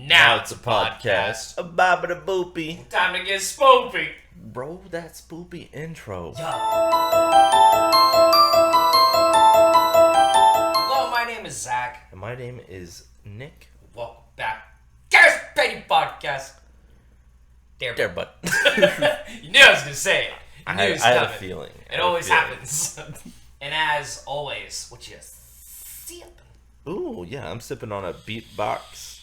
Now it's a podcast. A babba boopy. Time to get spoopy. Bro, that spoopy intro. Hello, my name is Zach. And my name is Nick. Welcome back. Carless Baby Podcast. There, but You knew I was going to say it. I had a feeling. It always happens. And as always, what you sipping? Ooh, yeah, I'm sipping on a Beatbox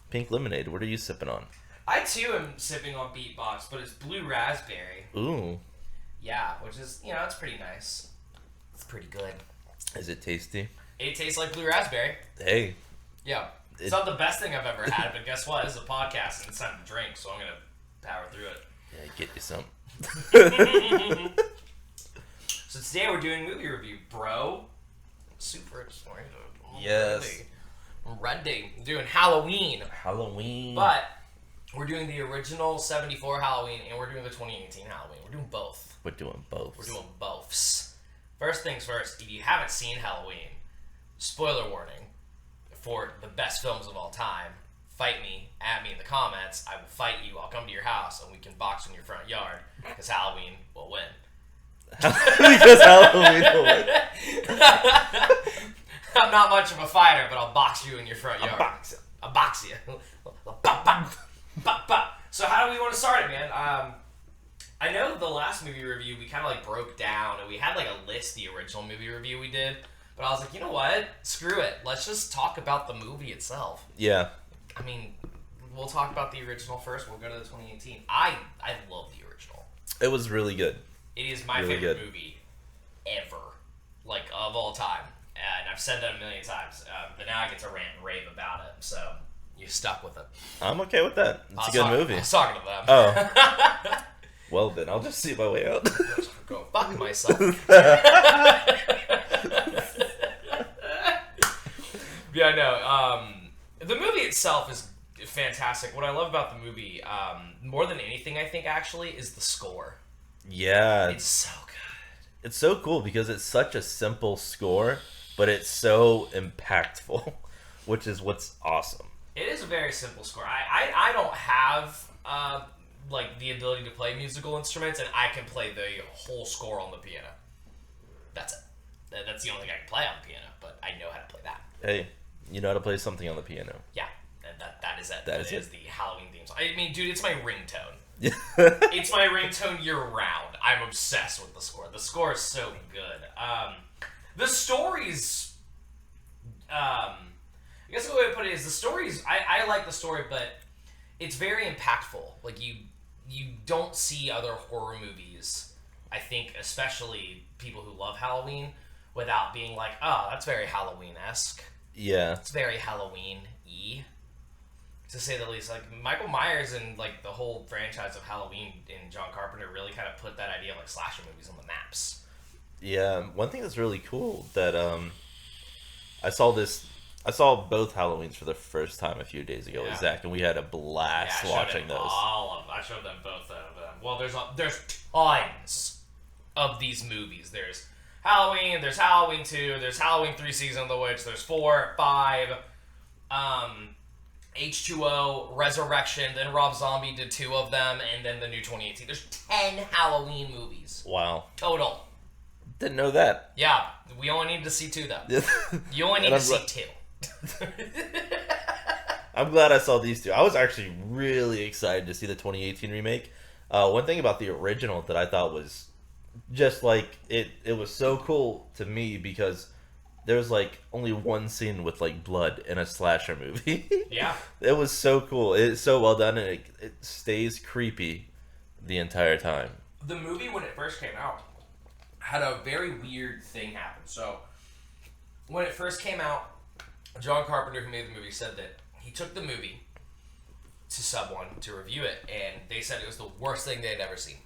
pink lemonade. What are you sipping on? I too am sipping on Beatbox, but it's blue raspberry. Ooh. Yeah, which is, it's pretty nice. It's pretty good. Is it tasty? It tastes like blue raspberry. Hey. Yeah. It's not the best thing I've ever had, but guess what? This is a podcast and it's time to drink, so I'm going to power through it. Yeah, get you some. So today we're doing movie review, bro. Super excited. Yes. I'm ready. We're doing Halloween. But we're doing the original 74 Halloween and we're doing the 2018 Halloween. We're doing both. We're doing both. We're doing boths. First things first, if you haven't seen Halloween, spoiler warning for the best films of all time, fight me, at me in the comments. I will fight you. I'll come to your house and we can box in your front yard because Halloween will win. Because Halloween will win. I'm not much of a fighter, but I'll box you in your front yard. I'll box you. So how do we want to start it, man? I know the last movie review we kind of like broke down and we had like a list, the original movie review we did, but I was like, you know what? Screw it. Let's just talk about the movie itself. Yeah. I mean, we'll talk about the original first. We'll go to the 2018. I love the original. It was really good. It is my favorite movie ever, like of all time. And I've said that a million times, but now I get to rant and rave about it. So you stuck with it. I'm okay with that. It's a good movie. I was talking to them. Oh. Well, then I'll just see my way out. Go fuck myself. Yeah, no. The movie itself is fantastic. What I love about the movie, more than anything, I think, actually, is the score. Yeah. It's so good. It's so cool because it's such a simple score, but it's so impactful, which is what's awesome. It is a very simple score. I don't have like the ability to play musical instruments, and I can play the whole score on the piano. That's it. That's the only thing I can play on the piano, but I know how to play that. Hey, you know how to play something on the piano. Yeah, that is it. That is the Halloween theme song. I mean, dude, it's my ringtone. Yeah. It's my ringtone year-round. I'm obsessed with the score. The score is so good. The stories... I guess the way to put it is the stories... I like the story, but it's very impactful. Like, you don't see other horror movies, I think, especially people who love Halloween, without being like, oh, that's very Halloween-esque. Yeah. It's very Halloween-y, to say the least. Like, Michael Myers and, like, the whole franchise of Halloween and John Carpenter really kind of put that idea of, like, slasher movies on the maps. Yeah, one thing that's really cool that I saw both Halloweens for the first time a few days ago with Zach, and we had a blast watching those. I showed them both of them. Well, there's tons of these movies. There's Halloween, there's Halloween 2, there's Halloween 3 Season of the Witch, there's 4, 5, H2O, Resurrection, then Rob Zombie did 2 of them, and then the new 2018. There's 10 Halloween movies. Wow. Total. Didn't know that. Yeah, we only need to see 2, though. You only need to see 2. I'm glad I saw these 2. I was actually really excited to see the 2018 remake. One thing about the original that I thought was just like, it was so cool to me because there was like only one scene with like blood in a slasher movie. Yeah. It was so cool. It's so well done, and it stays creepy the entire time. The movie, when it first came out, had a very weird thing happen. So, when it first came out, John Carpenter, who made the movie, said that he took the movie to someone to review it, and they said it was the worst thing they had ever seen.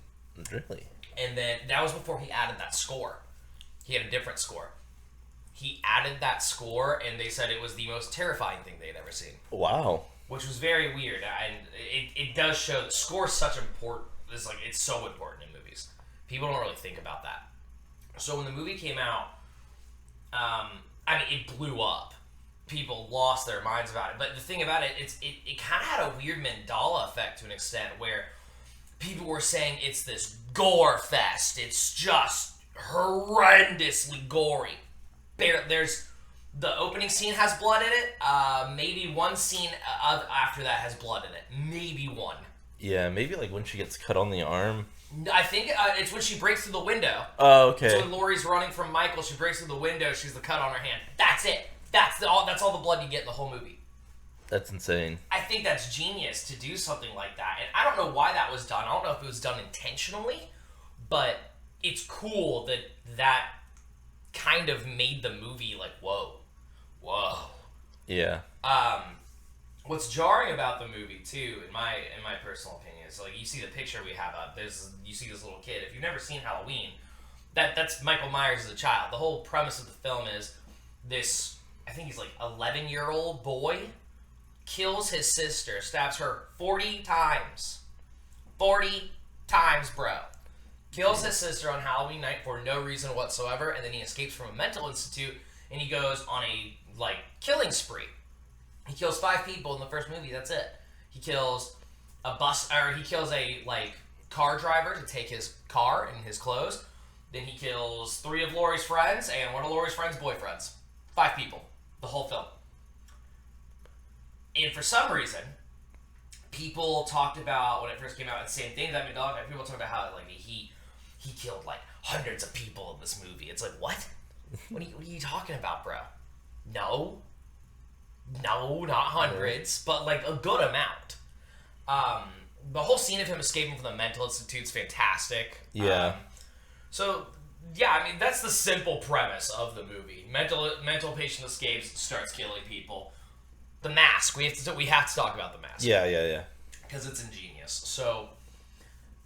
Really? And then, that was before he added that score. He had a different score. He added that score, and they said it was the most terrifying thing they'd ever seen. Wow. Which was very weird, and it does show that score is such important. It's so important in movies. People don't really think about that. So when the movie came out, it blew up. people lost their minds about it. But the thing about it, it kind of had a weird Mandela effect to an extent where people were saying it's this gore fest. It's just horrendously gory. There's the opening scene has blood in it. Maybe one scene after that has blood in it. Maybe one. Yeah, maybe like when she gets cut on the arm. I think it's when she breaks through the window. Oh, okay. So when Laurie's running from Michael, she breaks through the window. She's the cut on her hand. That's it. That's all the blood you get in the whole movie. That's insane. I think that's genius to do something like that. And I don't know why that was done. I don't know if it was done intentionally, but it's cool that kind of made the movie like, whoa. Yeah. What's jarring about the movie too, in my personal opinion, is like you see the picture we have up. You see this little kid. If you've never seen Halloween, that's Michael Myers as a child. The whole premise of the film is this. I think he's like 11-year-old boy kills his sister, stabs her 40 times. 40 times, bro. Kills his sister on Halloween night for no reason whatsoever, and then he escapes from a mental institute and he goes on a killing spree. He kills 5 people in the first movie. That's it. He kills he kills a car driver to take his car and his clothes. Then he kills 3 of Laurie's friends and 1 of Laurie's friends' boyfriends. 5 people. The whole film. And for some reason, people talked about when it first came out, the same thing that Mandela Effect. People talked about how he killed hundreds of people in this movie. It's like, what? What are you talking about, bro? No, not hundreds, but a good amount. The whole scene of him escaping from the mental institute's fantastic. Yeah. So yeah, I mean that's the simple premise of the movie. Mental patient escapes, starts killing people. The mask. We have to talk about the mask. Yeah. Because it's ingenious. So,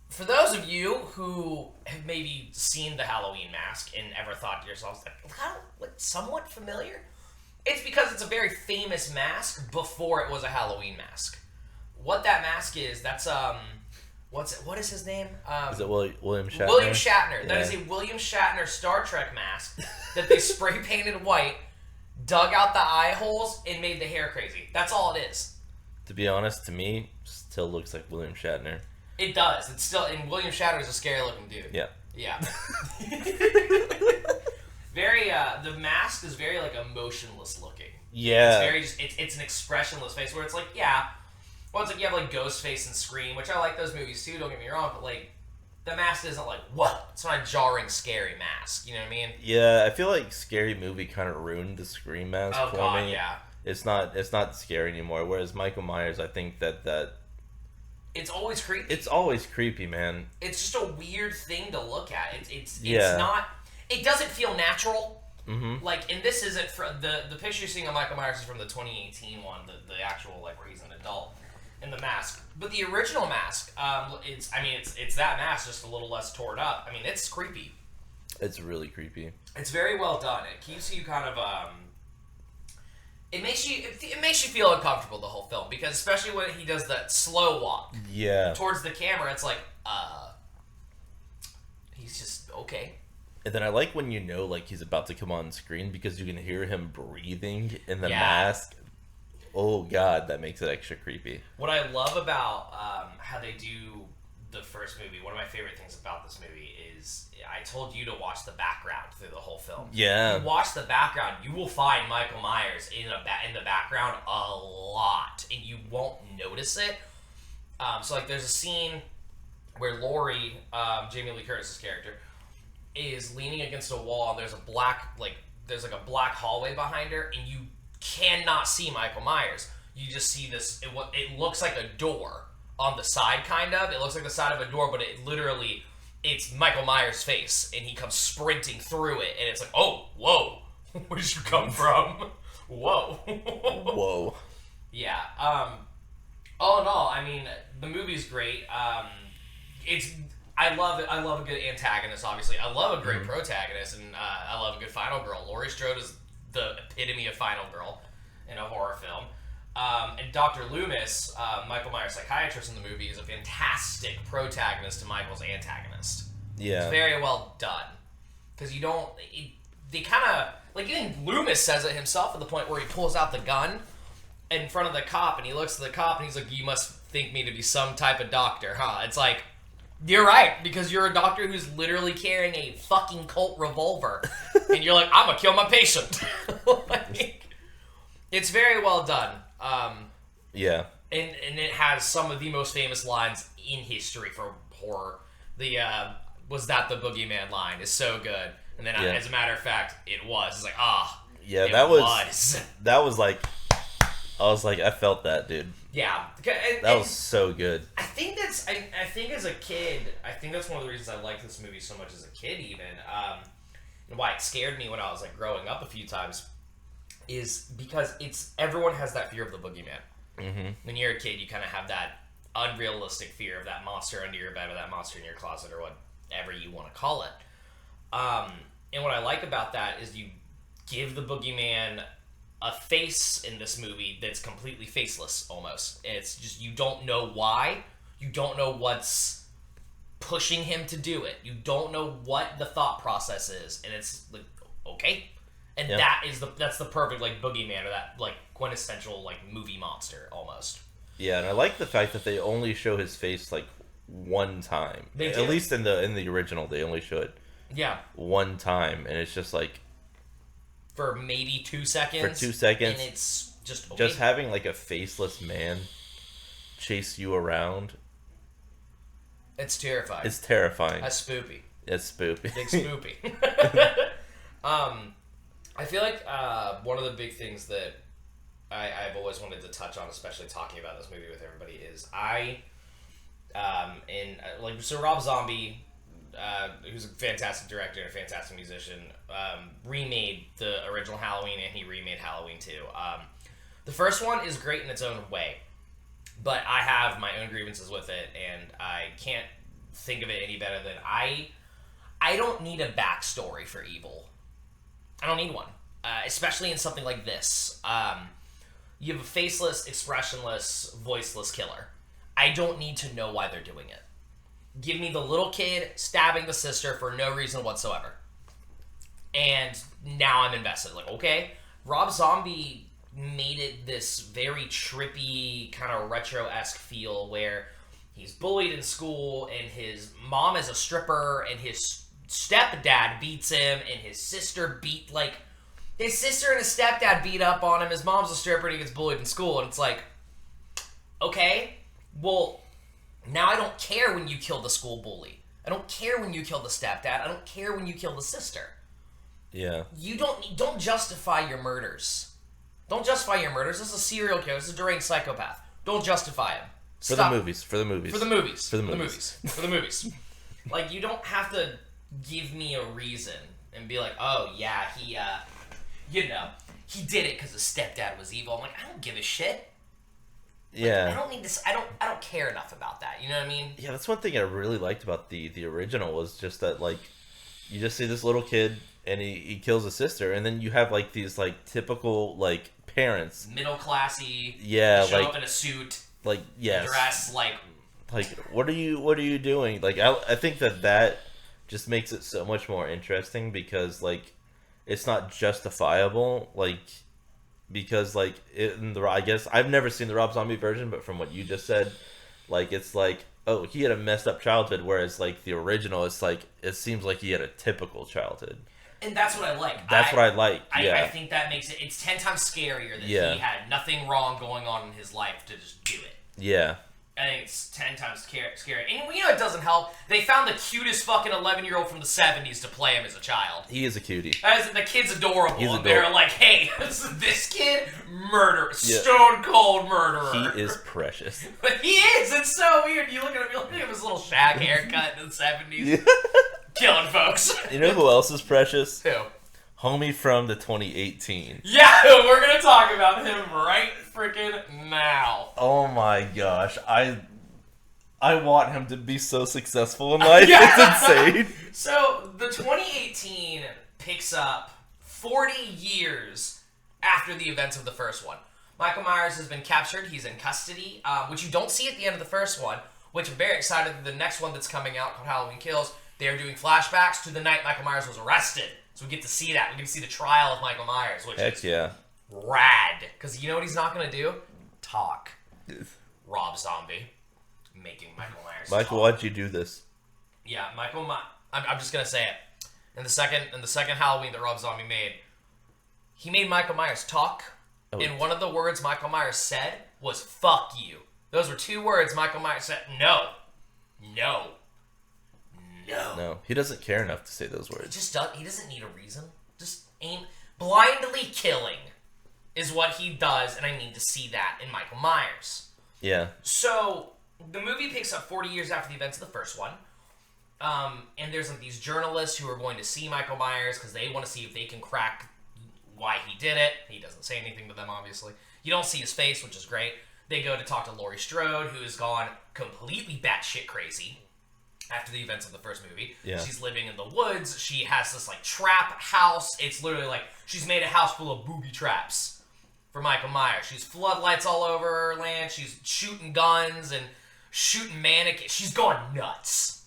for those of you who have maybe seen the Halloween mask and ever thought to yourselves, somewhat familiar, it's because it's a very famous mask before it was a Halloween mask. What that mask is, that's what is his name? Is it William Shatner? William Shatner. Yeah. That is a William Shatner Star Trek mask that they spray painted white, dug out the eye holes, and made the hair crazy. That's all it is. To be honest, to me, still looks like William Shatner. It does. It's still, and William Shatner is a scary looking dude. Yeah. Yeah. Very. The mask is very emotionless looking. Yeah. It's very just. It's an expressionless face where it's like, yeah. Well, it's like you have Ghostface and Scream, which I like those movies too. Don't get me wrong, but the mask isn't what? It's not a jarring, scary mask. You know what I mean? Yeah, I feel like Scary Movie kind of ruined the Scream mask for me. Yeah. It's not scary anymore. Whereas Michael Myers, I think that it's always creepy. It's always creepy, man. It's just a weird thing to look at. It's Yeah. not. It doesn't feel natural. Mm-hmm. And this isn't from the picture you're seeing of Michael Myers is from the 2018 one, the actual where he's an adult in the mask. But the original mask, it's that mask just a little less torn up. I mean, it's creepy. It's really creepy. It's very well done. It keeps you kind of it makes you feel uncomfortable the whole film because especially when he does that slow walk towards the camera, it's like he's just okay. And then I like when he's about to come on screen because you can hear him breathing in the mask. Oh god, that makes it extra creepy. What I love about how they do the first movie, one of my favorite things about this movie is I told you to watch the background through the whole film. Yeah. You watch the background, you will find Michael Myers in the background a lot, and you won't notice it. So there's a scene where Laurie, Jamie Lee Curtis's character, is leaning against a wall, and there's a black hallway behind her, and you cannot see Michael Myers. You just see this. It looks like a door on the side, kind of. It looks like the side of a door, but it's Michael Myers' face, and he comes sprinting through it, and it's like, oh, whoa, where did you come from? Whoa. Whoa. Yeah. All in all, I mean, the movie's great. I love it. I love a good antagonist, obviously. I love a great protagonist, and I love a good final girl. Laurie Strode is the epitome of final girl in a horror film. And Dr. Loomis, Michael Myers' psychiatrist in the movie, is a fantastic protagonist to Michael's antagonist. Yeah. It's very well done. Because they kind of Like, even Loomis says it himself at the point where he pulls out the gun in front of the cop, and he looks at the cop, and he's like, you must think me to be some type of doctor, huh? It's like, you're right, because you're a doctor who's literally carrying a fucking Colt revolver, and you're like, I'm gonna kill my patient. Like, it's very well done. Yeah. And it has some of the most famous lines in history for horror. The, was that the boogeyman line is so good. And then, as a matter of fact, it was. It's like, yeah, that was like, I was like, I felt that, dude. Yeah. That was so good. I think as a kid, I think that's one of the reasons I liked this movie so much as a kid, even. And why it scared me when I was, like, growing up a few times is because everyone has that fear of the boogeyman. Mm-hmm. When you're a kid, you kind of have that unrealistic fear of that monster under your bed or that monster in your closet or whatever you want to call it. And what I like about that is you give the boogeyman a face in this movie that's completely faceless, almost. It's just, you don't know why. You don't know what's pushing him to do it. You don't know what the thought process is. And it's like, okay. And that's the perfect, like, boogeyman, or that, like, quintessential, like, movie monster, almost. Yeah, and I like the fact that they only show his face, like, one time. They do. At least in the original, they only show it one time, and it's just like, for maybe 2 seconds. For 2 seconds. And it's just okay. Just having, like, a faceless man chase you around. It's terrifying. It's terrifying. That's spoopy. It's spoopy. Big spoopy. I feel like one of the big things that I've always wanted to touch on, especially talking about this movie with everybody, is so Rob Zombie, who's a fantastic director and a fantastic musician, remade the original Halloween, and he remade Halloween 2. The first one is great in its own way, but I have my own grievances with it, and I can't think of it any better than I don't need a backstory for evil. I don't need one, especially in something like this. You have a faceless, expressionless, voiceless killer. I don't need to know why they're doing it. Give me the little kid stabbing the sister for no reason whatsoever. And now I'm invested. Like, okay, Rob Zombie made it this very trippy, kind of retro-esque feel where he's bullied in school, and his mom is a stripper, and his stepdad beats him, and his sister his sister and his stepdad beat up on him, his mom's a stripper, and he gets bullied in school, and it's like, okay, well, now I don't care when you kill the school bully. I don't care when you kill the stepdad. I don't care when you kill the sister. Yeah. You don't justify your murders. Don't justify your murders. This is a serial killer. This is a deranged psychopath. Don't justify him. Stop. For the movies. Like, you don't have to give me a reason and be like, oh, yeah, he did it because his stepdad was evil. I'm like, I don't give a shit. Yeah. I don't need this. I don't care enough about that. You know what I mean? Yeah, that's one thing I really liked about the original, was just that, like, you just see this little kid and he kills his sister, and then you have, like, these, like, typical, like, parents. Middle classy. Yeah, show like, up in a suit. Like, yes. Dress like what are you doing? Like, I think that just makes it so much more interesting, because, like, it's not justifiable, like, because, like, I guess I've never seen the Rob Zombie version, but from what you just said, like, it's like, oh, he had a messed up childhood, whereas, like, the original, it's like, it seems like he had a typical childhood. And that's what I like. That's what I like. Yeah. I think that makes it's 10 times scarier that he had nothing wrong going on in his life to just do it. Yeah. I think it's 10 times scary. And you know it doesn't help. They found the cutest fucking 11-year-old from the 70s to play him as a child. He is a cutie. The kid's adorable. He's and they're like, hey, this kid, murderer. Yeah. Stone cold murderer. He is precious. But he is. It's so weird. You look at him, his little shag haircut in the 70s. Yeah. Killing folks. You know who else is precious? Who? Homie from the 2018. Yeah, we're going to talk about him right freaking now. Oh my gosh. I want him to be so successful in life. It's insane. So, the 2018 picks up 40 years after the events of the first one. Michael Myers has been captured. He's in custody, which you don't see at the end of the first one, which I'm very excited that the next one that's coming out, called Halloween Kills, they're doing flashbacks to the night Michael Myers was arrested. So we get to see that. We get to see the trial of Michael Myers, which Heck is yeah. rad. Because you know what he's not going to do? Talk. Rob Zombie. Making Michael Myers Michael, talk. why'd you do this? Yeah, I'm just going to say it. In the second Halloween that Rob Zombie made, he made Michael Myers talk. Oh. And one of the words Michael Myers said was, fuck you. Those were 2 words Michael Myers said. No. No. No. No, he doesn't care enough to say those words. He doesn't need a reason. Just aim. Blindly killing is what he does, and I need to see that in Michael Myers. Yeah. So, the movie picks up 40 years after the events of the first one. And there's like these journalists who are going to see Michael Myers because they want to see if they can crack why he did it. He doesn't say anything to them, obviously. You don't see his face, which is great. They go to talk to Laurie Strode, who has gone completely batshit crazy after the events of the first movie. Yeah. She's living in the woods. She has this like trap house. It's literally like she's made a house full of booby traps for Michael Myers. She's floodlights all over her land. She's shooting guns and shooting mannequins. She's going nuts.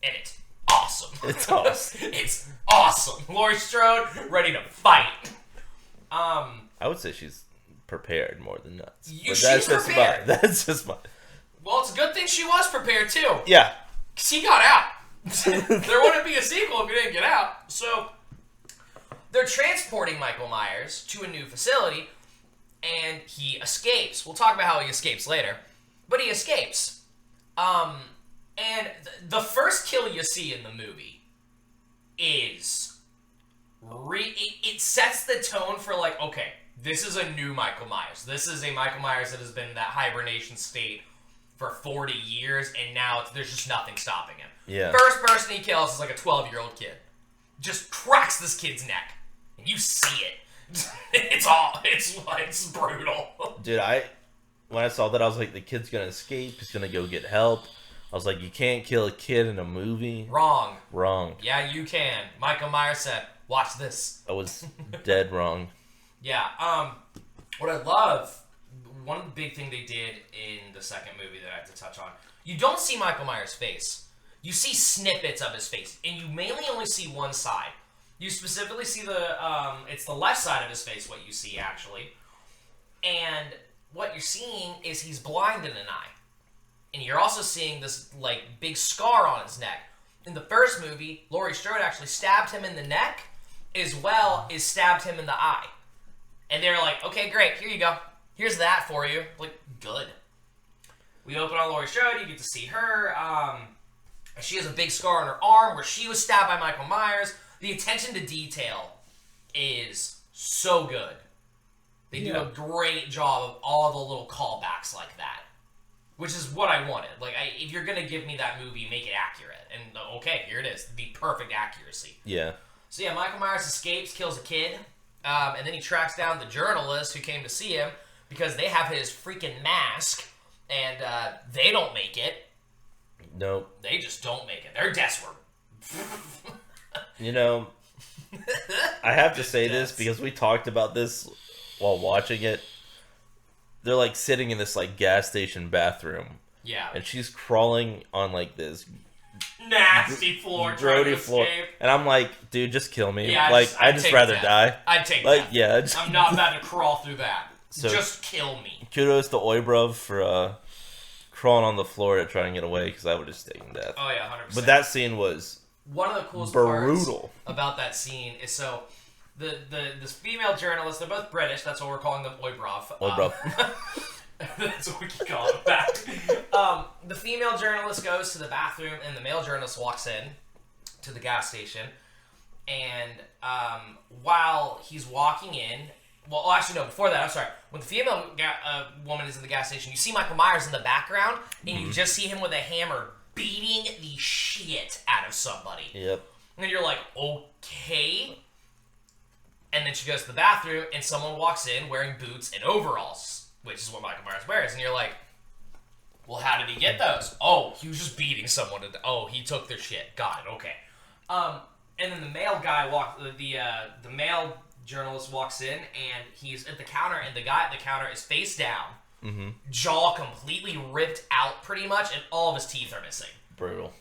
And it's awesome. It's awesome. It's awesome. Laurie Strode ready to fight. I would say she's prepared more than nuts. But She's prepared. That's just my. Well, it's a good thing she was prepared too. Yeah. Because he got out. There wouldn't be a sequel if he didn't get out. So, they're transporting Michael Myers to a new facility, and he escapes. We'll talk about how he escapes later. But he escapes. And the first kill you see in the movie is... It sets the tone for like, okay, this is a new Michael Myers. This is a Michael Myers that has been in that hibernation state for 40 years, and now there's just nothing stopping him. Yeah. First person he kills is like a 12-year-old kid. Just cracks this kid's neck. And you see it. It's brutal. Dude, when I saw that, I was like, the kid's gonna escape. He's gonna go get help. I was like, you can't kill a kid in a movie. Wrong. Wrong. Yeah, you can. Michael Myers said, watch this. I was dead wrong. Yeah, what I love, one big thing they did in the second movie that I have to touch on, you don't see Michael Myers' face. You see snippets of his face, and you mainly only see one side. You specifically see it's the left side of his face, what you see, actually. And what you're seeing is he's blind in an eye. And you're also seeing this, like, big scar on his neck. In the first movie, Laurie Strode actually stabbed him in the neck, as well as stabbed him in the eye. And they're like, okay, great, here you go. Here's that for you. Like, good. We open on Laurie Strode, you get to see her. She has a big scar on her arm where she was stabbed by Michael Myers. The attention to detail is so good. They do a great job of all the little callbacks like that. Which is what I wanted. Like, if you're going to give me that movie, make it accurate. And, okay, here it is. The perfect accuracy. Yeah. So, yeah, Michael Myers escapes, kills a kid. And then he tracks down the journalist who came to see him because they have his freaking mask. And they don't make it. Nope. They just don't make it. They're desperate. You know, I have to say this because we talked about this while watching it. They're like sitting in this like gas station bathroom. Yeah. And she's crawling on like this nasty floor, trying to floor. escape. And I'm like, dude, just kill me. Yeah, I'd just rather die. I'd take like, that. Yeah. I'm not about to crawl through that. So, just kill me. Kudos to Oibrov for crawling on the floor to try and get away because I would have taken death. Oh yeah, 100%. But that scene was one of the coolest brutal parts about that scene is so this female journalist, they're both British, that's what we're calling them, Oibrov. That's what we can call it back. The female journalist goes to the bathroom and the male journalist walks in to the gas station, and while he's walking in, well, actually no, before that, I'm sorry, when the female woman is in the gas station, you see Michael Myers in the background, and you just see him with a hammer beating the shit out of somebody. Yep. And you're like, okay. And then she goes to the bathroom, and someone walks in wearing boots and overalls, which is what Michael Myers wears. And you're like, well, how did he get those? Oh, he was just beating someone. Oh, he took their shit. Got it. Okay. And then the male guy the male journalist walks in, and he's at the counter, and the guy at the counter is face down, jaw completely ripped out pretty much, and all of his teeth are missing. Brutal.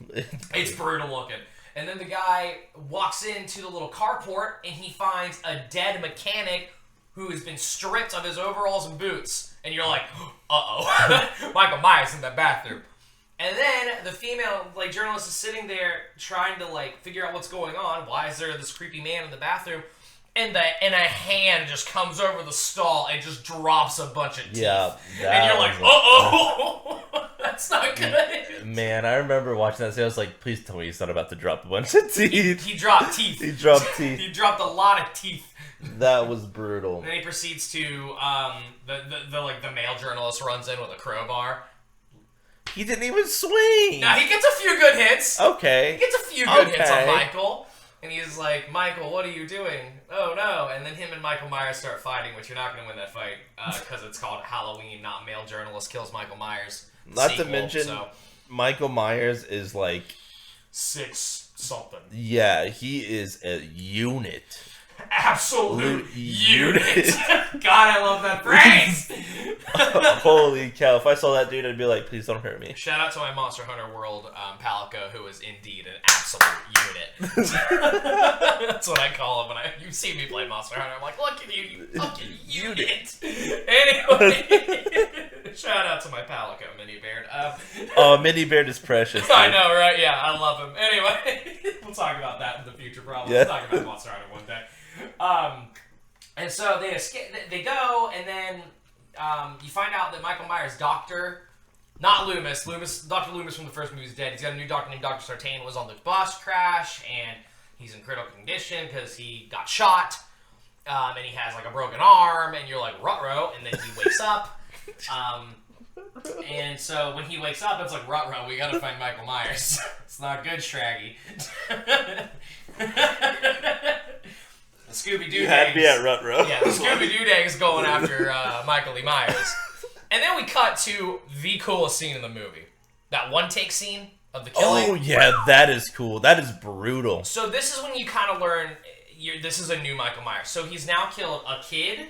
It's brutal looking. And then the guy walks into the little carport, and he finds a dead mechanic who has been stripped of his overalls and boots. And you're like, uh-oh. Michael Myers in that bathroom. And then the female journalist is sitting there trying to figure out what's going on. Why is there this creepy man in the bathroom? And a hand just comes over the stall and just drops a bunch of teeth. Yeah. And you're like, uh-oh. That's not good. Man, I remember watching that scene. I was like, please tell me he's not about to drop a bunch of teeth. He dropped teeth. He dropped teeth. He dropped a lot of teeth. That was brutal. And then he proceeds to, the male journalist runs in with a crowbar. He didn't even swing. Now, he gets a few good hits. Okay. He gets a few good hits on Michael. And he's like, Michael, what are you doing? Oh, no. And then him and Michael Myers start fighting, which you're not going to win that fight because it's called Halloween, not Male Journalist Kills Michael Myers. Not to mention, Michael Myers is 6-something. Yeah, he is a unit. Absolute unit. God, I love that phrase. Holy cow. If I saw that dude, I'd be like, please don't hurt me. Shout out to my Monster Hunter World Palico, who is indeed an absolute unit. That's what I call him when you see me play Monster Hunter. I'm like, look at you fucking unit. Anyway, shout out to my Palico, Mini Baird. Mini Baird is precious. I know, right? Yeah, I love him. Anyway, we'll talk about that in the future, probably. Yeah. We'll talk about Monster Hunter one day. And so they escape. They go, and then you find out that Michael Myers' doctor, not Loomis, Dr. Loomis from the first movie is dead. He's got a new doctor named Dr. Sartain, was on the bus crash, and he's in critical condition because he got shot, and he has a broken arm, and you're like, ruh-roh, and then he wakes up. And so when he wakes up, it's like, ruh-roh, we gotta find Michael Myers. It's not good, Shraggy. The Scooby-Doo You had me at Rut-Row. Yeah, the Scooby-Doo gang is going after Michael Lee Myers. And then we cut to the coolest scene in the movie. That one-take scene of the killing. Oh, yeah, that is cool. That is brutal. So this is when you kind of learn, this is a new Michael Myers. So he's now killed a kid,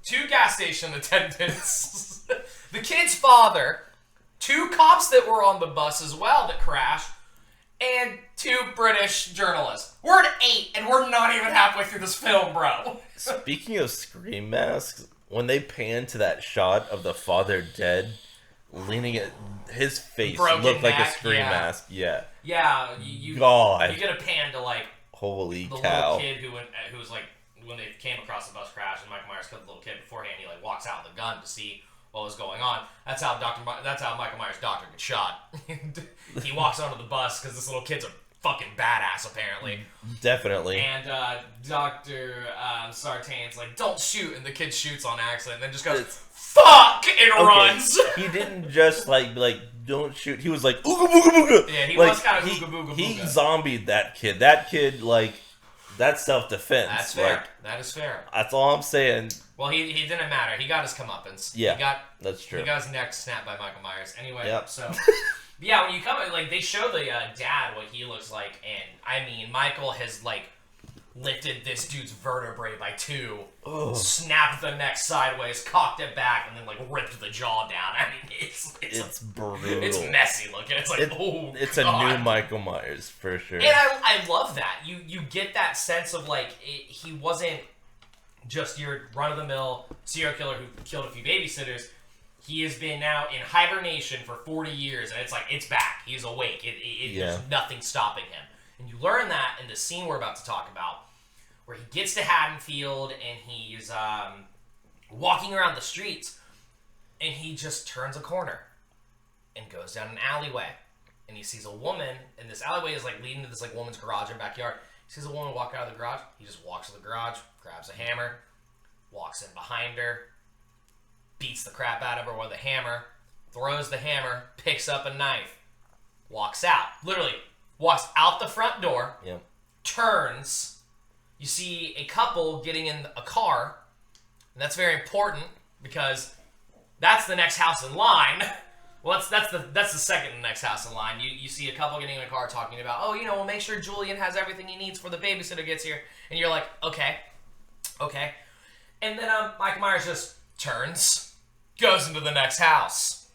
2 gas station attendants, the kid's father, 2 cops that were on the bus as well that crashed, and 2 British journalists. We're at 8, and we're not even halfway through this film, bro. Speaking of scream masks, when they pan to that shot of the father dead, leaning at his face Broken looked like a neck, scream mask. Yeah. Yeah, you get a pan to holy the cow. little kid who was when they came across the bus crash and Michael Myers killed the little kid beforehand. He walks out with a gun to see what was going on. That's how Michael Myers' doctor gets shot. He walks onto the bus because this little kid's a fucking badass apparently. Definitely. And Dr. Sartain's like, don't shoot, and the kid shoots on accident, and then just goes, fuck, and runs. He didn't just be like, don't shoot. He was like, ooga booga booga. Yeah, he was kind of ooga booga booga. He zombied that kid. That kid, that's self-defense. That's fair. That is fair. That's all I'm saying. Well, he didn't matter. He got his comeuppance. Yeah, that's true. He got his neck snapped by Michael Myers. Anyway, yep. So... Yeah, when you come, they show the dad what he looks like, and I mean, Michael has lifted this dude's vertebrae by 2, snapped the neck sideways, cocked it back, and then ripped the jaw down. I mean, it's brutal. It's messy looking. It's it's God. A new Michael Myers for sure. And I love that. You get that sense of he wasn't just your run of the mill serial killer who killed a few babysitters. He has been now in hibernation for 40 years, and it's back. He's awake. There's nothing stopping him. And you learn that in the scene we're about to talk about, where he gets to Haddonfield, and he's walking around the streets, and he just turns a corner and goes down an alleyway. And he sees a woman, and this alleyway is leading to this woman's garage and backyard. He sees a woman walk out of the garage. He just walks to the garage, grabs a hammer, walks in behind her, beats the crap out of her with a hammer, throws the hammer, picks up a knife, walks out. Literally, walks out the front door, turns. You see a couple getting in a car, and that's very important because that's the next house in line. Well, that's the second next house in line. You see a couple getting in a car talking about, we'll make sure Julian has everything he needs before the babysitter gets here. And you're like, okay. And then Michael Myers just turns, goes into the next house,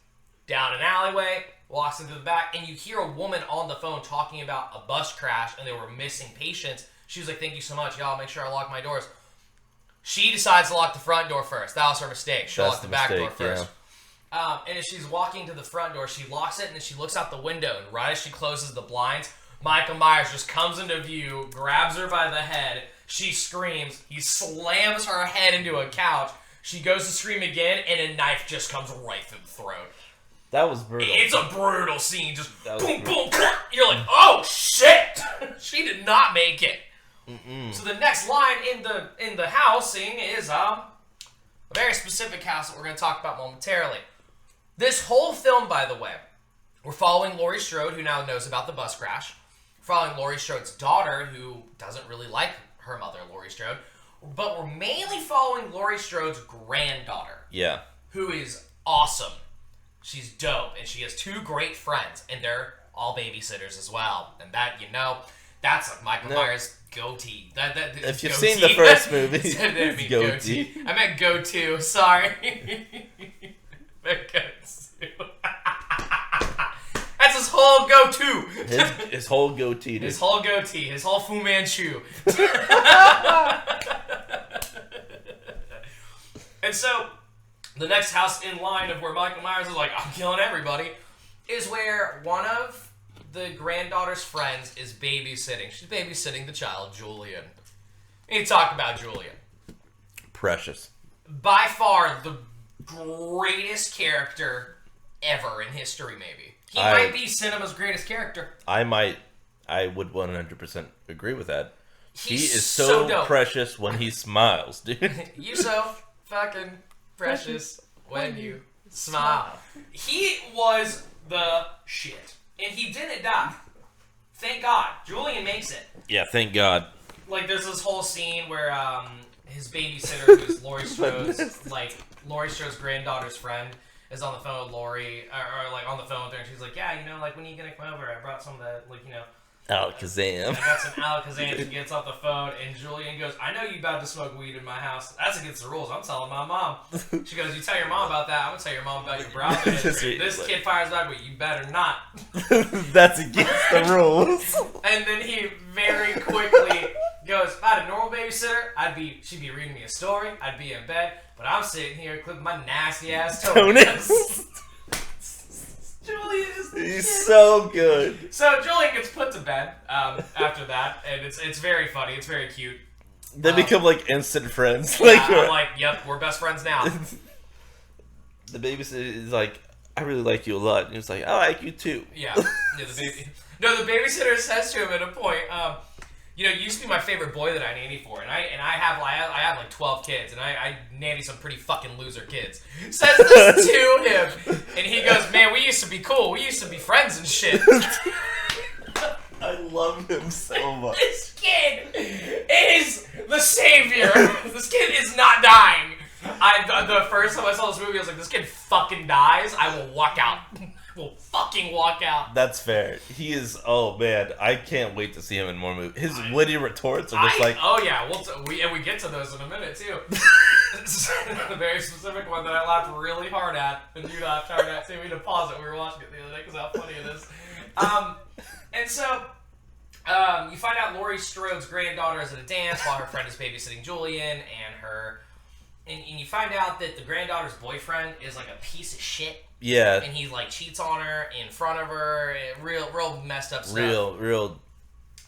down an alleyway, walks into the back, and you hear a woman on the phone talking about a bus crash, and they were missing patients. She was like, thank you so much, y'all, make sure I lock my doors. She decides to lock the front door first. That was her mistake. She'll lock the back door first. And as she's walking to the front door, she locks it, and then she looks out the window, and right as she closes the blinds, Michael Myers just comes into view, grabs her by the head, she screams, he slams her head into a couch, she goes to scream again, and a knife just comes right through the throat. That was brutal. It's a brutal scene, just boom, boom, boom. You're like, oh shit! She did not make it. So the next line in the housing is a very specific house that we're going to talk about momentarily. This whole film, by the way, we're following Laurie Strode, who now knows about the bus crash. We're following Laurie Strode's daughter, who doesn't really like her mother, Laurie Strode. But we're mainly following Laurie Strode's granddaughter. Yeah. Who is awesome. She's dope, and she has two great friends, and they're all babysitters as well. And that, that's like Michael Myers' goatee. If you've seen the first movie, it's goatee. I meant go-to. Sorry. That's his whole go-to. His whole goatee. His whole goatee. His whole Fu Manchu. And so, the next house in line of where Michael Myers is like, I'm killing everybody, is where one of the granddaughter's friends is babysitting. She's babysitting the child, Julian. We need to talk about Julian. Precious. By far, the greatest character ever in history, maybe. He might be cinema's greatest character. I would 100% agree with that. He is so dope. Precious when he smiles, dude. You so fucking precious when you smile. He was the shit. And he didn't die. Thank God. Julian makes it. Yeah, thank God. Like, there's this whole scene where his babysitter, who's Laurie Strode's granddaughter's friend, is on the phone with Laurie, or like on the phone with her, and she's like, yeah, like, when are you gonna come over? I brought some of that, Alakazam. I got some Alakazam. She gets off the phone, and Julian goes, I know you about to smoke weed in my house. That's against the rules. I'm telling my mom. She goes, you tell your mom about that. I'm gonna tell your mom about your browser history. This kid fires back, but you better not. That's against the rules. And then he very quickly goes, if I had a normal babysitter, she'd be reading me a story, I'd be in bed, but I'm sitting here clipping my nasty ass toenails. Julian is the He's shit. so good. So Julian gets put to bed after that, and it's very funny, it's very cute. They become like instant friends. Yeah, I'm like, yep, we're best friends now. The babysitter is like, I really like you a lot. And he's like, I like you too. Yeah, the babysitter says to him at a point, you used to be my favorite boy that I nanny for, and I have like 12 kids, and I nanny some pretty fucking loser kids. Says this to him, and he goes, man, we used to be cool. We used to be friends and shit. I love him so much. This kid is the savior. This kid is not dying. The first time I saw this movie, I was like, this kid fucking dies. I will walk out. Will fucking walk out. That's fair. He is. Oh man, I can't wait to see him in more movies. His witty retorts are just like. Oh yeah, we get to those in a minute too. A very specific one that I laughed really hard at, and you laughed hard at too. We had to pause it. We were watching it the other day because how funny it is. And so you find out Laurie Strode's granddaughter is at a dance while her friend is babysitting Julian, and you find out that the granddaughter's boyfriend is like a piece of shit. Yeah. And he like cheats on her in front of her. Real messed up stuff. Real.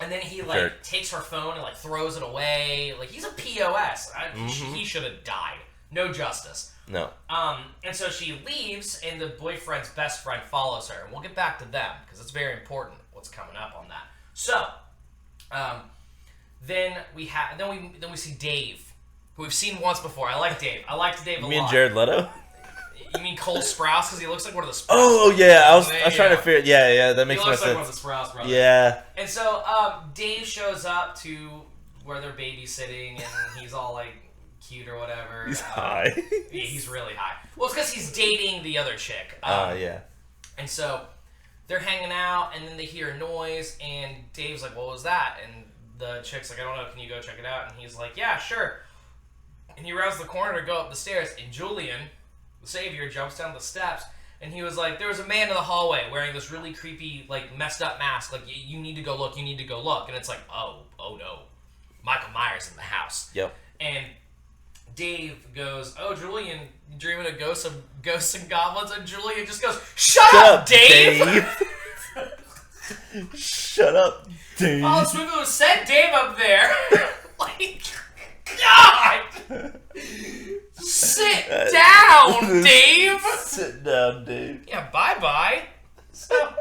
And then he like takes her phone and like throws it away. Like he's a POS. He should have died. No justice. No. And so she leaves, and the boyfriend's best friend follows her. And we'll get back to them because it's very important what's coming up on that. So, then we see Dave, who we've seen once before. I like Dave. I liked Dave a lot. You mean Jared Leto? You mean Cole Sprouse? Because he looks like one of the Sprouse brothers. Yeah. I was trying to figure. Yeah, that makes more sense. He looks like one of the Sprouse brothers. Yeah. And so Dave shows up to where they're babysitting, and he's all like cute or whatever. He's high. Yeah, he's really high. Well, it's because he's dating the other chick. Yeah. And so they're hanging out, and then they hear a noise, and Dave's like, what was that? And the chick's like, I don't know, can you go check it out? And he's like, yeah, sure. And he rounds the corner to go up the stairs, and Julian, the savior, jumps down the steps And he was like, there was a man in the hallway wearing this really creepy, like, messed up mask. Like, you need to go look, you need to go look. And it's like, oh no. Michael Myers in the house. Yep. And Dave goes, oh, Julian, you dreaming of ghosts and goblins? And Julian just goes, Shut up, Dave! Shut up, Dave! Oh, this movie was sent Dave up there. Like, God! Sit down, Dave! Sit down, Dave. Yeah, bye-bye. So,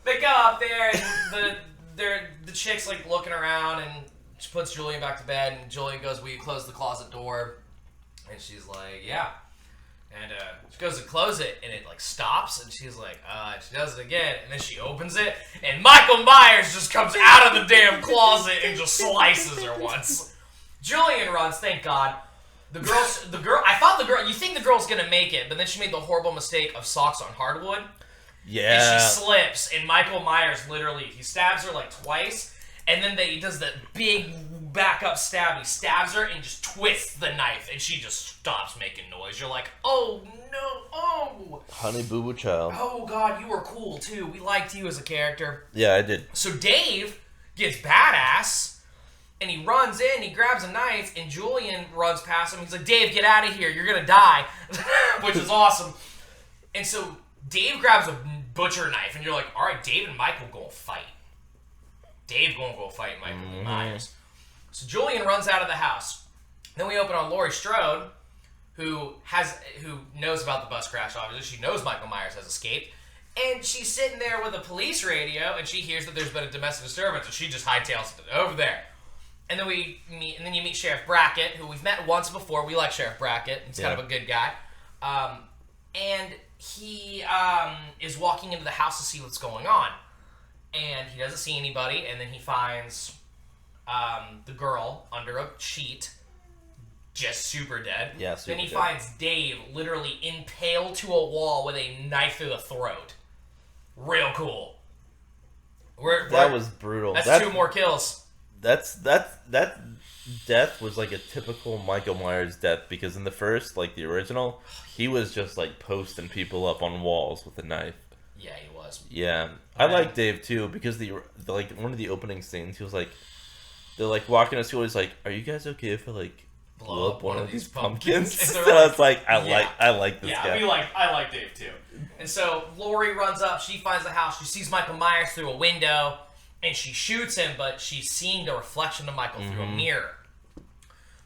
they go up there, and the chick's, like, looking around, and she puts Julian back to bed, and Julian goes, will you close the closet door? And she's like, yeah. And she goes to close it, and it, like, stops, and she's like, she does it again, and then she opens it, and Michael Myers just comes out of the damn closet and just slices her once. Julian runs, thank God. The girl, I thought you think the girl's gonna make it, but then she made the horrible mistake of socks on hardwood. Yeah. And she slips, and Michael Myers literally, he stabs her like twice, and then he does the big back-up stab. He stabs her and just twists the knife, and she just stops making noise. You're like, oh no, oh. Honey Boo Boo Child. Oh God, you were cool too. We liked you as a character. Yeah, I did. So Dave gets badass. And he runs in, he grabs a knife, and Julian runs past him. He's like, Dave, get out of here. You're going to die. Which is awesome. And so Dave grabs a butcher knife, and you're like, all right, Dave and Michael going to fight. Dave going to go fight Michael Myers. So Julian runs out of the house. Then we open on Laurie Strode, who knows about the bus crash, obviously. She knows Michael Myers has escaped. And she's sitting there with a police radio, and she hears that there's been a domestic disturbance, and she just hightails it over there. And then you meet Sheriff Brackett, who we've met once before. We like Sheriff Brackett. He's kind of a good guy. And he is walking into the house to see what's going on. And he doesn't see anybody, and then he finds the girl under a sheet, just super dead. Yeah, super Then he dead. finds Dave literally impaled to a wall with a knife through the throat. Real cool. That was brutal. That's 2 more kills. That death was like a typical Michael Myers death, because in the first, like the original, he was just like posting people up on walls with a knife. Yeah, he was. Yeah, I like Dave too, because the like one of the opening scenes, he was like, they're like walking to school. He's like, "Are you guys okay if I like blow up one of these pumpkins?" And so like, I was like, I like this guy. Yeah, I like Dave too. And so Laurie runs up. She finds the house. She sees Michael Myers through a window. And she shoots him, but she's seeing the reflection of Michael through a mirror.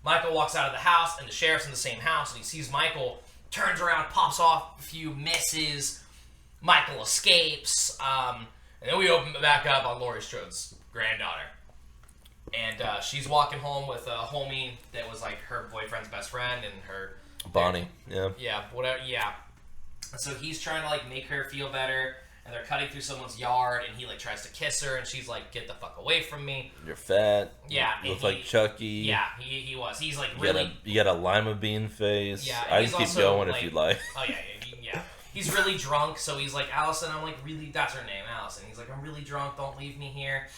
Michael walks out of the house, and the sheriff's in the same house, and he sees Michael, turns around, pops off a few misses. Michael escapes. And then we open back up on Laurie Strode's granddaughter. And she's walking home with a homie that was like her boyfriend's best friend and her... Bonnie, yeah. Yeah, whatever, yeah. So he's trying to like make her feel better. And they're cutting through someone's yard, and he like tries to kiss her, and she's like, "Get the fuck away from me." You're fat. Yeah, you look like Chucky. Yeah, he was. He's like really. You got a lima bean face. Yeah, I can keep going like, if you'd like. Oh yeah. He's really drunk, so he's like, "Allison," I'm like, "Really?" That's her name, Allison. He's like, "I'm really drunk. Don't leave me here."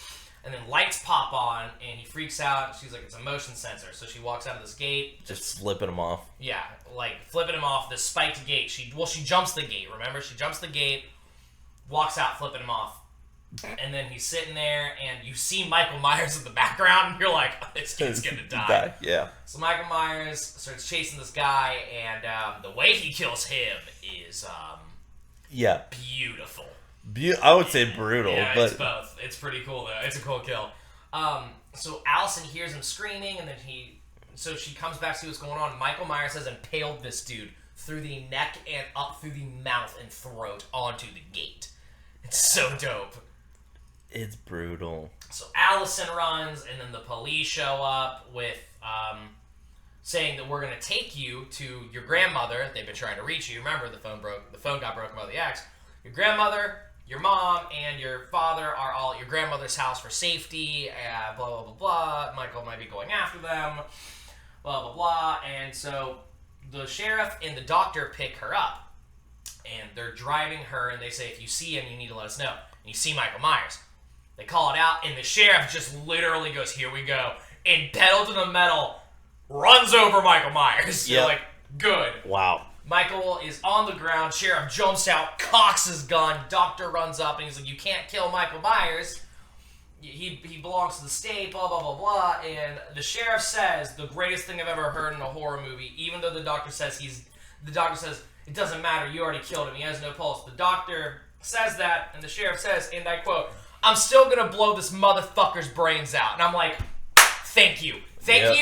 And then lights pop on, and he freaks out. She's like, "It's a motion sensor." So she walks out of this gate, just flipping him off. Yeah, like flipping him off this spiked gate. She jumps the gate. Remember, she jumps the gate. Walks out, flipping him off. And then he's sitting there, and you see Michael Myers in the background, and you're like, oh, this kid's gonna die. Yeah. So Michael Myers starts chasing this guy, and the way he kills him is beautiful. I would say brutal, yeah, but... it's both. It's pretty cool, though. It's a cool kill. So Allison hears him screaming, and then so she comes back to see what's going on. Michael Myers has impaled this dude through the neck and up through the mouth and throat onto the gate. It's so dope. It's brutal. So Allison runs, and then the police show up with saying that we're going to take you to your grandmother. They've been trying to reach you. Remember, the phone got broken by the axe. Your grandmother, your mom, and your father are all at your grandmother's house for safety. Blah, blah, blah, blah. Michael might be going after them. Blah, blah, blah. And so the sheriff and the doctor pick her up. And they're driving her, and they say, if you see him, you need to let us know. And you see Michael Myers. They call it out, and the sheriff just literally goes, here we go. And pedal to the metal, runs over Michael Myers. Yep. You're like, good. Wow. Michael is on the ground. Sheriff jumps out, cocks his gun. Doctor runs up and he's like, "You can't kill Michael Myers. He belongs to the state, blah, blah, blah, blah." And the sheriff says the greatest thing I've ever heard in a horror movie, even though the doctor says it doesn't matter, you already killed him, he has no pulse. The doctor says that, and the sheriff says, and I quote, "I'm still gonna blow this motherfucker's brains out." And I'm like, thank you. Thank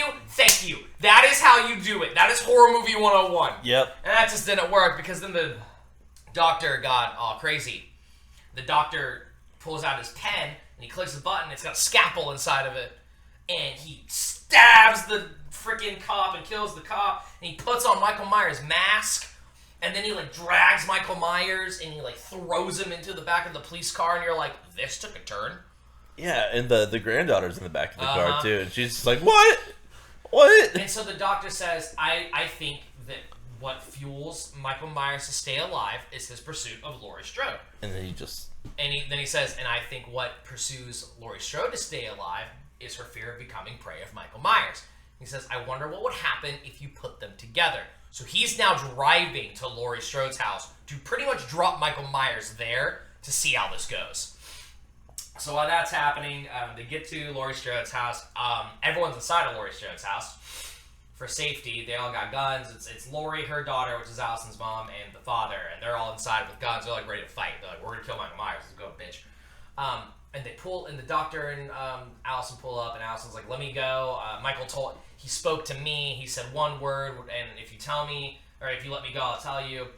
you. That is how you do it. That is horror movie 101. Yep. And that just didn't work because then the doctor got all crazy. The doctor pulls out his pen and he clicks a button. It's got a scalpel inside of it. And he stabs the freaking cop and kills the cop. And he puts on Michael Myers' mask. And then he drags Michael Myers and he throws him into the back of the police car. And you're like, this took a turn. Yeah, and the granddaughter's in the back of the car too, and she's just like, "What? What?" And so the doctor says, I think that what fuels Michael Myers to stay alive is his pursuit of Laurie Strode. And then he just... then he says, and I think what pursues Laurie Strode to stay alive is her fear of becoming prey of Michael Myers. He says, I wonder what would happen if you put them together. So he's now driving to Laurie Strode's house to pretty much drop Michael Myers there to see how this goes. So while that's happening, they get to Laurie Strode's house. Everyone's inside of Laurie Strode's house for safety. They all got guns. It's Laurie, her daughter, which is Allison's mom, and the father, and they're all inside with guns. They're ready to fight. They're like, "We're gonna kill Michael Myers. Let's go, bitch." And they pull, and the doctor and Allison pull up, and Allison's like, "Let me go." He spoke to me. He said one word, and if you tell me, or if you let me go, I'll tell you.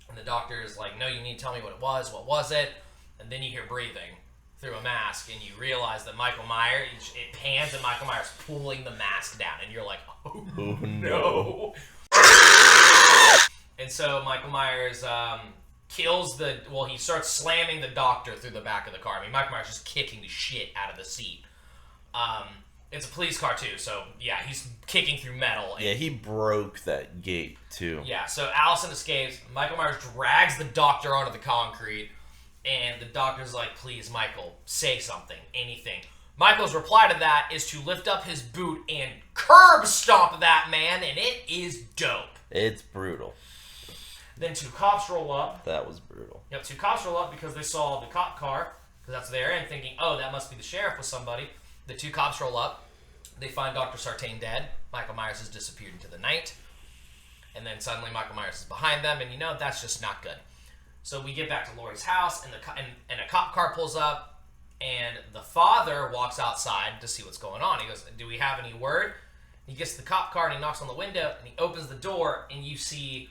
And the doctor is like, "No, you need to tell me what it was. What was it?" And then you hear breathing through a mask, and you realize that Michael Myers, it pans, and Michael Myers pulling the mask down, and you're like, oh no. And so Michael Myers he starts slamming the doctor through the back of the car. I mean, Michael Myers just kicking the shit out of the seat. It's a police car too, so yeah, he's kicking through metal. Yeah, he broke that gate too. Yeah, so Allison escapes. Michael Myers drags the doctor onto the concrete. And the doctor's like, "Please, Michael, say something, anything." Michael's reply to that is to lift up his boot and curb stomp that man, and it is dope. It's brutal. Then two cops roll up. That was brutal. Yep, two cops roll up because they saw the cop car, because that's there, and thinking, oh, that must be the sheriff with somebody. The two cops roll up. They find Dr. Sartain dead. Michael Myers has disappeared into the night. And then suddenly Michael Myers is behind them, and that's just not good. So we get back to Laurie's house, and a cop car pulls up, and the father walks outside to see what's going on. He goes, "Do we have any word?" He gets to the cop car, and he knocks on the window, and he opens the door, and you see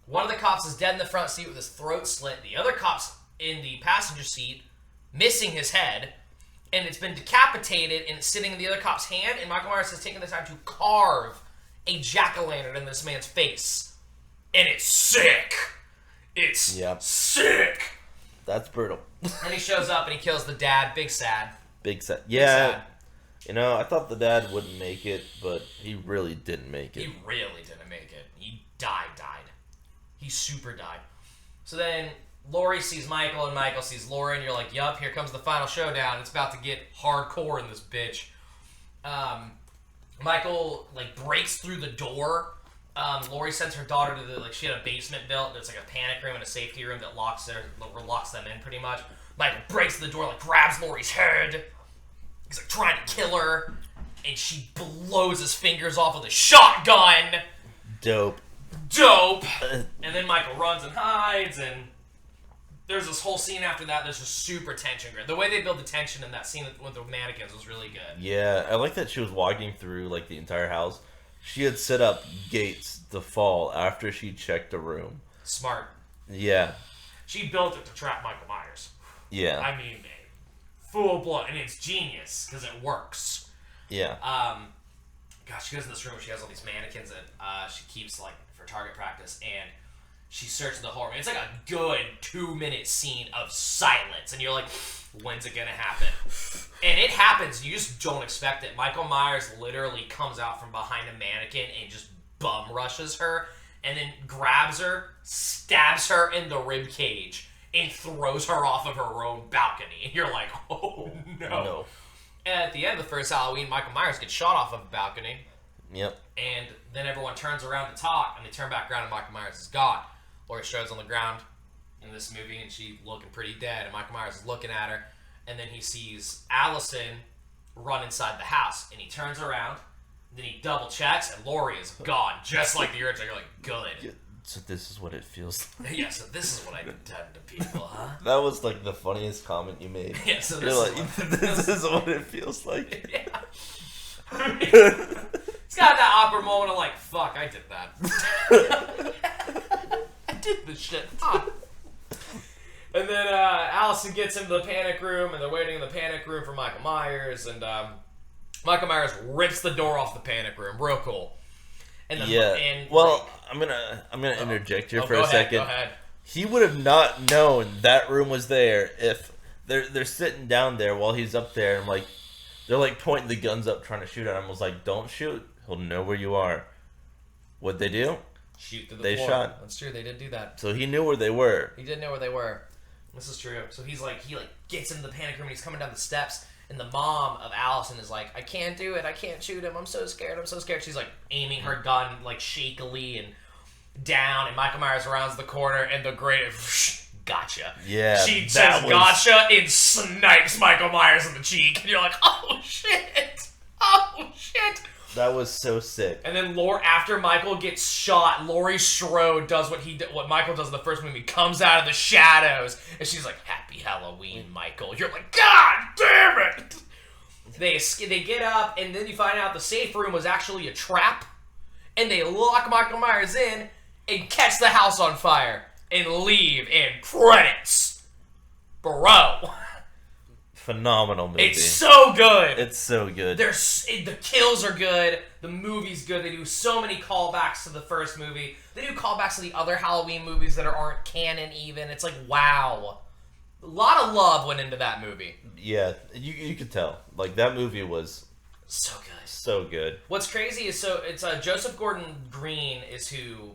one of the cops is dead in the front seat with his throat slit. The other cop's in the passenger seat, missing his head, and it's been decapitated, and it's sitting in the other cop's hand, and Michael Myers has taken the time to carve a jack-o'-lantern in this man's face. And it's sick! It's sick. That's brutal. And he shows up and he kills the dad. Big sad. Big sad. Yeah. Big sad. I thought the dad wouldn't make it, but he really didn't make it. He really didn't make it. He died. He super died. So then Laurie sees Michael and Michael sees Laurie, and you're like, yup, here comes the final showdown. It's about to get hardcore in this bitch. Michael breaks through the door. Laurie sends her daughter to she had a basement built. There's a panic room and a safety room that locks them in pretty much. Michael breaks the door, grabs Laurie's head. He's trying to kill her, and she blows his fingers off with a shotgun. Dope. And then Michael runs and hides, and there's this whole scene after that. There's just super tension. The way they build the tension in that scene with the mannequins was really good. Yeah, I like that she was walking through the entire house. She had set up gates to fall after she checked a room. Smart. Yeah. She built it to trap Michael Myers. Yeah. I mean, full blood, and it's genius because it works. Yeah. Gosh, she goes in this room. She has all these mannequins that she keeps for target practice, and she searches the whole room. It's a good 2-minute scene of silence, and you're like, when's it gonna happen? And it happens. You just don't expect it. Michael Myers literally comes out from behind a mannequin and just bum rushes her, and then grabs her, stabs her in the rib cage, and throws her off of her own balcony. And you're like, oh no. And at the end of the first Halloween, Michael Myers gets shot off of a balcony. Yep. And then everyone turns around to talk, and they turn back around, and Michael Myers is gone. Laurie Strode's on the ground in this movie, and she's looking pretty dead, and Michael Myers is looking at her, and then he sees Allison run inside the house, and he turns around, then he double checks, and Laurie is gone, just like the original. You're like, good. Yeah, so this is what it feels like. Yeah, so this is what I've done to people, huh? That was like the funniest comment you made. Yeah, so You're like, this is what it feels like. Yeah. It's got that awkward moment of like, fuck, I did that. I did this shit. Ah. And then Allison gets into the panic room, and they're waiting in the panic room for Michael Myers, and Michael Myers rips the door off the panic room. Real cool. And then, and well, I'm gonna interject here for a second. Go ahead. He would have not known that room was there if they're sitting down there while he's up there, and like they're like pointing the guns up, trying to shoot at him. I was like, "Don't shoot. He'll know where you are." What'd they do? Shoot through the they floor. Shot. That's true. They did do that. So he knew where they were. He did know where they were. This is true. So he gets into the panic room, and he's coming down the steps, and the mom of Allison is like, I can't do it. I can't shoot him. I'm so scared. I'm so scared. She's like aiming her gun like shakily and down, and Michael Myers rounds the corner, and the great gotcha. Yeah. She says gotcha and snipes Michael Myers in the cheek, and you're like, oh shit. Oh shit. That was so sick. And then after Michael gets shot, Laurie Strode does what Michael does in the first movie, comes out of the shadows, and she's like, Happy Halloween, Michael. You're like, God damn it! They get up, and then you find out the safe room was actually a trap, and they lock Michael Myers in and catch the house on fire and leave, and credits. Bro. Phenomenal movie. It's so good. It's so good. The kills are good. The movie's good. They do so many callbacks to the first movie. They do callbacks to the other Halloween movies that aren't canon even. It's like, wow. A lot of love went into that movie. Yeah, you could tell. Like, that movie was so good. So good. What's crazy is it's Joseph Gordon-Green is who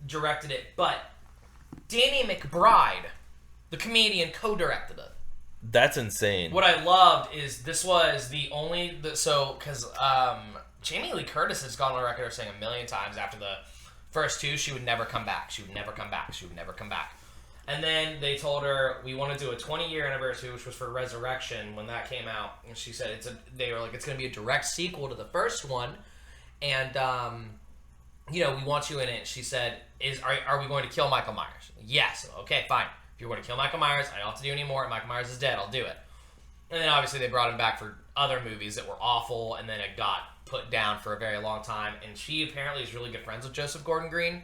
directed it, but Danny McBride, the comedian, co-directed it. That's insane. What I loved is this was the only because Jamie Lee Curtis has gone on record of saying a million times after the first two she would never come back. She would never come back. She would never come back. And then they told her we want to do a 20-year anniversary, which was for Resurrection when that came out. And she said they were like, it's going to be a direct sequel to the first one, and we want you in it. She said, are we going to kill Michael Myers? Yes. Okay, fine. If you're going to kill Michael Myers, I don't have to do any more. Michael Myers is dead. I'll do it. And then obviously they brought him back for other movies that were awful, and then it got put down for a very long time. And she apparently is really good friends with Joseph Gordon-Green.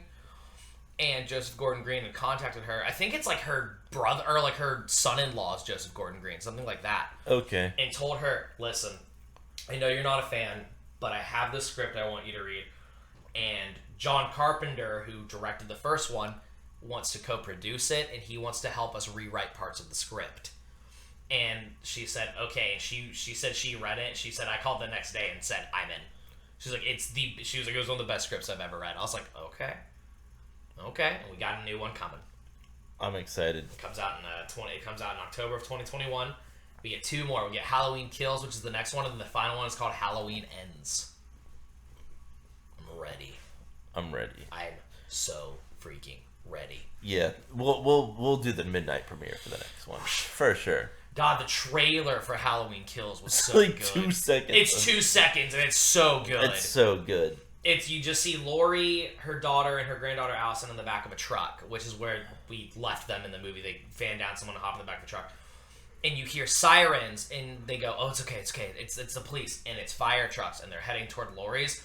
And Joseph Gordon-Green had contacted her. I think it's like her brother, or like her son-in-law is Joseph Gordon-Green, something like that. Okay. And told her, listen, I know you're not a fan, but I have this script I want you to read. And John Carpenter, who directed the first one, wants to co-produce it, and he wants to help us rewrite parts of the script. And she said, okay. And she said she read it. She said, I called the next day and said, I'm in. She's like, she was like, it was one of the best scripts I've ever read. I was like, okay. And we got a new one coming. I'm excited. It comes out in October of 2021. We get two more. We get Halloween Kills, which is the next one, and then the final one is called Halloween Ends. I'm ready. I'm so freaking ready. Yeah, we'll do the midnight premiere for the next one for sure. God, the trailer for Halloween Kills was so like good. 2 seconds. It's 2 seconds, and it's so good. It's so good. You just see Laurie, her daughter, and her granddaughter Allison in the back of a truck, which is where we left them in the movie. They fan down someone to hop in the back of the truck, and you hear sirens, and they go, "Oh, it's okay, it's the police," and it's fire trucks, and they're heading toward Laurie's.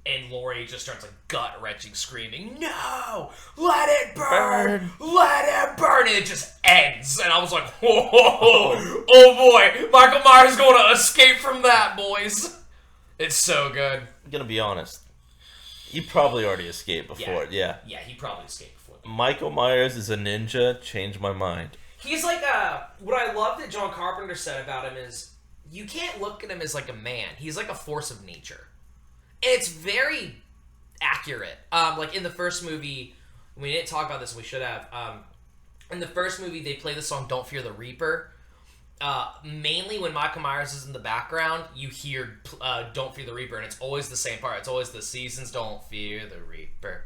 And Laurie just starts like gut-wrenching screaming, "No! Let it burn! Let it burn!" And it just ends. And I was like, whoa, oh boy! Michael Myers going to escape from that, boys! It's so good. I'm gonna be honest. You probably already escaped before, yeah. Yeah, he probably escaped before. Michael Myers is a ninja. Changed my mind. He's like what I love that John Carpenter said about him is, you can't look at him as like a man. He's like a force of nature. And it's very accurate. Like in the first movie, we didn't talk about this, and we should have. In the first movie, they play the song "Don't Fear the Reaper," Mainly when Michael Myers is in the background, you hear Don't Fear the Reaper, and it's always the same part. It's always the seasons don't fear the Reaper.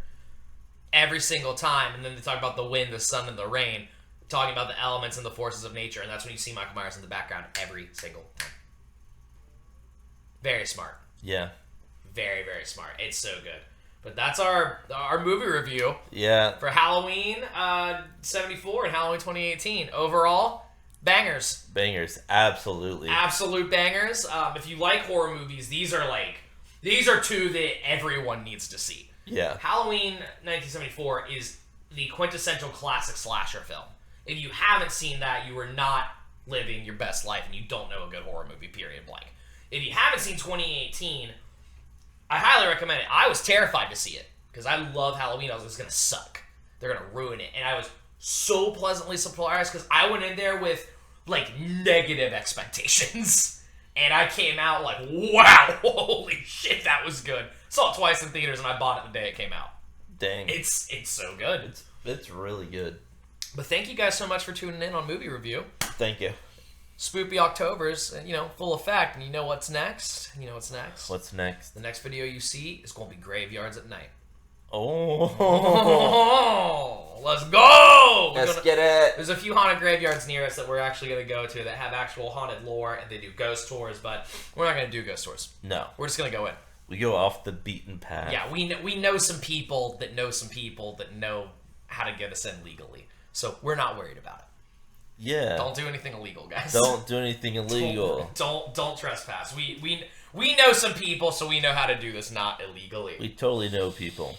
Every single time, and then they talk about the wind, the sun, and the rain, talking about the elements and the forces of nature, and that's when you see Michael Myers in the background every single time. Very smart. Yeah. Very, very smart. It's so good. But that's our movie review. Yeah. For Halloween 74 and Halloween 2018. Overall, bangers. Bangers. Absolutely. Absolute bangers. If you like horror movies, these are two that everyone needs to see. Yeah. Halloween 1974 is the quintessential classic slasher film. If you haven't seen that, you are not living your best life and you don't know a good horror movie, period blank. If you haven't seen 2018, I highly recommend it. I was terrified to see it because I love Halloween. I was just going to suck. They're going to ruin it. And I was so pleasantly surprised because I went in there with, like, negative expectations. And I came out like, wow, holy shit, that was good. Saw it twice in theaters and I bought it the day it came out. Dang. It's so good. It's really good. But thank you guys so much for tuning in on Movie Review. Thank you. Spoopy October's, full effect. And you know what's next? What's next? The next video you see is going to be Graveyards at Night. Oh. Let's go! Let's get it. There's a few haunted graveyards near us that we're actually going to go to that have actual haunted lore, and they do ghost tours, but we're not going to do ghost tours. No. We're just going to go in. We go off the beaten path. Yeah, we know some people that know how to get us in legally. So we're not worried about it. Yeah. Don't do anything illegal, guys. Don't do anything illegal. Don't trespass. We know some people, so we know how to do this not illegally. We totally know people.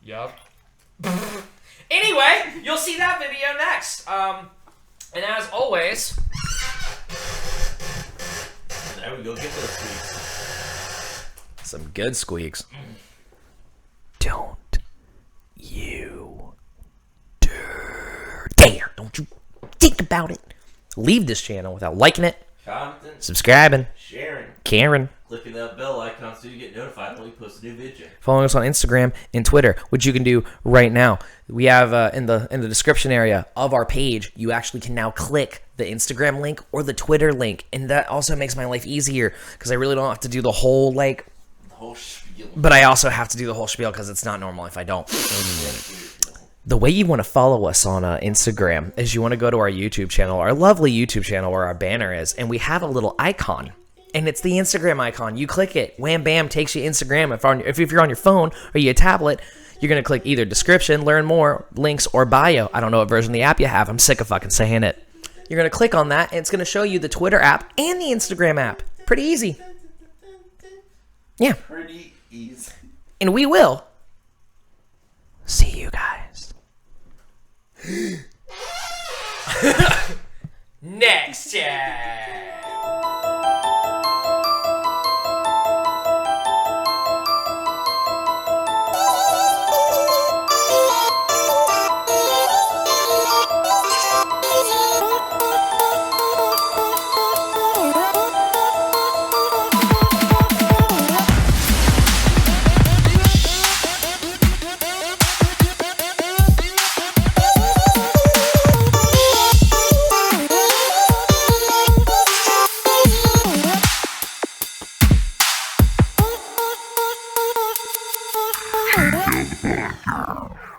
Yup. Anyway, you'll see that video next. And as always, there we go. Get those squeaks. Some good squeaks. Don't you dare. Don't you think about it. Leave this channel without liking it, Commenting, subscribing, sharing, Karen, clicking that bell icon so you get notified when we post a new video. following us on Instagram and Twitter, which you can do right now. We have in the description area of our page, you actually can now click the Instagram link or the Twitter link, and that also makes my life easier because I really don't have to do the whole spiel. But I also have to do the whole spiel because it's not normal if I don't. The way you want to follow us on Instagram is you want to go to our YouTube channel, our lovely YouTube channel where our banner is, and we have a little icon. And it's the Instagram icon. You click it, wham bam, takes you Instagram. If you're on your phone or your tablet, you're going to click either description, learn more, links, or bio. I don't know what version of the app you have. I'm sick of fucking saying it. You're going to click on that, and it's going to show you the Twitter app and the Instagram app. Pretty easy. Yeah. Pretty easy. And we will see you guys next time. Kill the